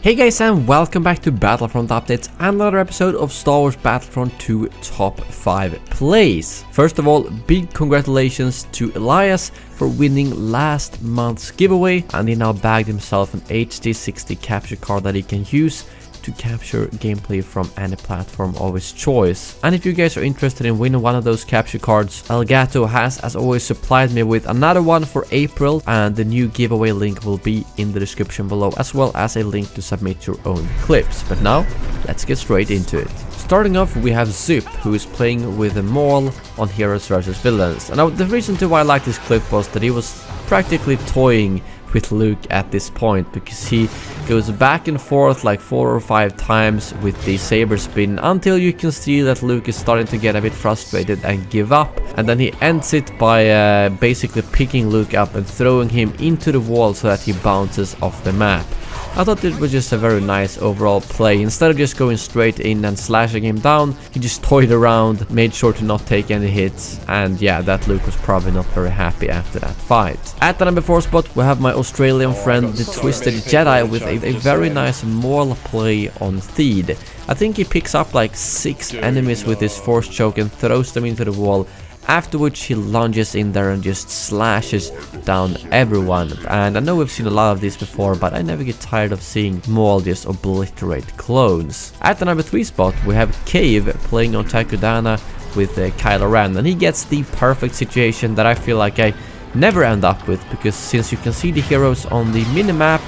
Hey guys, and welcome back to Battlefront Updates, another episode of Star Wars Battlefront 2 Top 5 Plays. First of all, big congratulations to Elias for winning last month's giveaway, and he now bagged himself an HD60 capture card that he can use to capture gameplay from any platform of his choice. And if you guys are interested in winning one of those capture cards, Elgato has as always supplied me with another one for April, and the new giveaway link will be in the description below, as well as a link to submit your own clips. But now let's get straight into it. Starting off, we have Zip, who is playing with a Maul on Heroes vs Villains. And the reason to why I like this clip was that he was practically toying with Luke at this point, because he goes back and forth like 4 or 5 times with the saber spin until you can see that Luke is starting to get a bit frustrated and give up, and then he ends it by basically picking Luke up and throwing him into the wall so that he bounces off the map. I thought it was just a very nice overall play. Instead of just going straight in and slashing him down, he just toyed around, made sure to not take any hits, and yeah, that Luke was probably not very happy after that fight. At the number 4 spot, we have my Australian friend, the Twisted Jedi, with a very nice Maul play on Theed. I think he picks up like 6 enemies with his Force Choke and throws them into the wall, after which he lunges in there and just slashes down everyone. And I know we've seen a lot of these before, but I never get tired of seeing Maul just obliterate clones. At the number 3 spot, we have Cave playing on Takudana with Kylo Ren, and he gets the perfect situation that I feel like I never end up with, because since you can see the heroes on the minimap,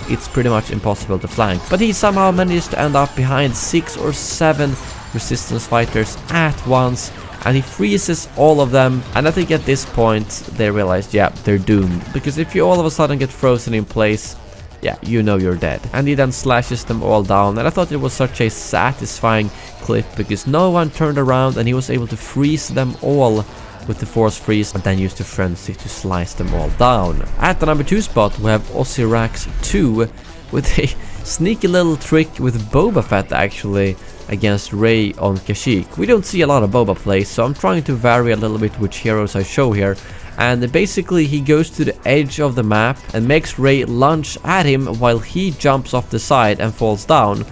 it's pretty much impossible to flank. But he somehow managed to end up behind 6 or 7 resistance fighters at once, and he freezes all of them. And I think at this point they realized, yeah, they're doomed, because if you all of a sudden get frozen in place, yeah, you know you're dead. And he then slashes them all down, and I thought it was such a satisfying clip because no one turned around and he was able to freeze them all with the force freeze and then use the frenzy to slice them all down. At the number 2 spot, we have Osirax 2 with a sneaky little trick with Boba Fett actually against Rey on Kashyyyk. We don't see a lot of Boba plays, so I'm trying to vary a little bit which heroes I show here. And basically he goes to the edge of the map and makes Rey lunge at him while he jumps off the side and falls down.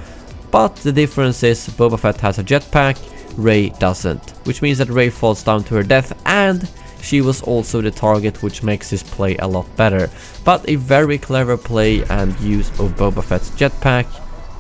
But the difference is Boba Fett has a jetpack, Rey doesn't, which means that Rey falls down to her death, and she was also the target, which makes this play a lot better. But a very clever play and use of Boba Fett's jetpack,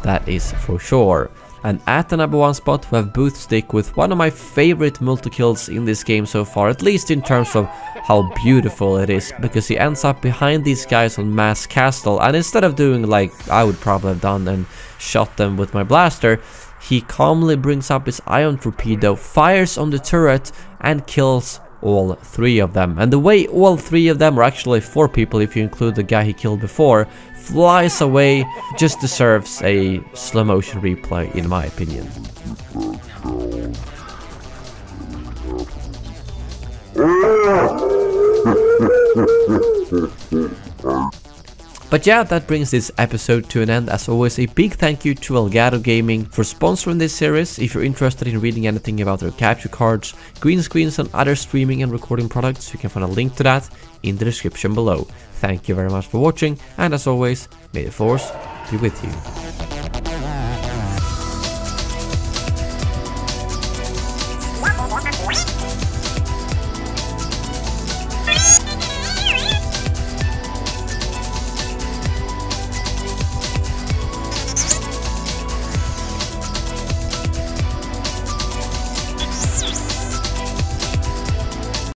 that is for sure. And at the number 1 spot, we have Boothstick with one of my favorite multi-kills in this game so far, at least in terms of how beautiful it is, because he ends up behind these guys on Mass Castle, and instead of doing like I would probably have done and shot them with my blaster, he calmly brings up his ion torpedo, fires on the turret, and kills all 3 of them. And the way all 3 of them, or actually 4 people if you include the guy he killed before, flies away, just deserves a slow motion replay in my opinion. But yeah, that brings this episode to an end. As always, a big thank you to Elgato Gaming for sponsoring this series. If you're interested in reading anything about their capture cards, green screens and other streaming and recording products, you can find a link to that in the description below. Thank you very much for watching, and as always, may the Force be with you.